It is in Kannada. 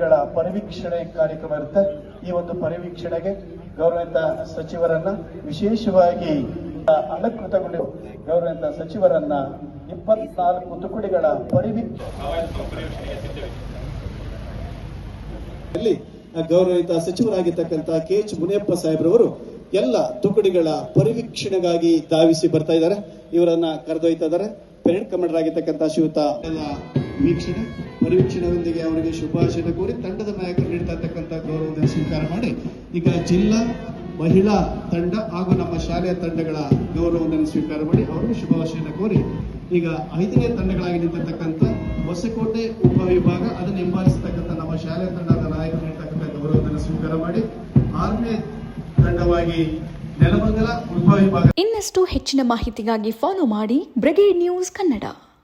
ತುಕಡಿಗಳ ಪರಿವೀಕ್ಷಣೆ ಕಾರ್ಯಕ್ರಮ ಇರುತ್ತೆ. ಈ ಒಂದು ಪರಿವೀಕ್ಷಣೆಗೆ ಗೌರವಿತ ಸಚಿವರನ್ನ ವಿಶೇಷವಾಗಿ ಅಲಂಕೃತಗೊಂಡು ಗೌರವಿತ ಸಚಿವರನ್ನ 24 ತುಕಡಿಗಳ ಪರಿವೀಕ್ಷಣೆಯಲ್ಲಿ ಗೌರವಿತ ಸಚಿವರಾಗಿರ್ತಕ್ಕಂಥ KH ಮುನಿಯಪ್ಪ ಸಾಹೇಬ್ರವರು ಎಲ್ಲ ತುಕಡಿಗಳ ಪರಿವೀಕ್ಷಣೆಗಾಗಿ ಧಾವಿಸಿ ಬರ್ತಾ ಇದ್ದಾರೆ. ಇವರನ್ನ ಕರೆದೊಯ್ತಾ ಇದ್ದಾರೆ. ಪೆರೇಡ್ ಕಮಾಂಡರ್ ಆಗಿರ್ತಕ್ಕಂಥ ಶ್ರೀಯುತ ವೀಕ್ಷಣೆ ಪರಿವೀಕ್ಷಣೆಯೊಂದಿಗೆ ಅವರಿಗೆ ಶುಭಾಶಯ ಕೋರಿ ತಂಡದ ನಾಯಕರು ನೀಡ್ತಾ ಇರ್ತಕ್ಕಂಥ ಗೌರವವನ್ನು ಸ್ವೀಕಾರ ಮಾಡಿ ಈಗ ಜಿಲ್ಲಾ ಮಹಿಳಾ ತಂಡ ಹಾಗೂ ನಮ್ಮ ಶಾಲೆಯ ತಂಡಗಳ ಗೌರವವನ್ನು ಸ್ವೀಕಾರ ಮಾಡಿ ಅವರಿಗೆ ಶುಭಾಶಯ ಕೋರಿ ಈಗ 5ನೇ ತಂಡಗಳಾಗಿ ನಿಂತಿರ್ತಕ್ಕಂಥ ಹೊಸಕೋಟೆ ಉಪವಿಭಾಗ ಅದನ್ನು ಹಿಂಬಾಲಿಸತಕ್ಕಂಥ ನಮ್ಮ ಶಾಲೆಯ ತಂಡದ ನಾಯಕರು ನೀಡ್ತಕ್ಕಂಥ ಗೌರವವನ್ನು ಸ್ವೀಕಾರ ಮಾಡಿ 6ನೇ ತಂಡವಾಗಿ ನೆಲಮಂಗಲ ಉಪವಿಭಾಗ. ಇನ್ನಷ್ಟು ಹೆಚ್ಚಿನ ಮಾಹಿತಿಗಾಗಿ ಫಾಲೋ ಮಾಡಿ ಬ್ರಿಗೇಡ್ ನ್ಯೂಸ್ ಕನ್ನಡ.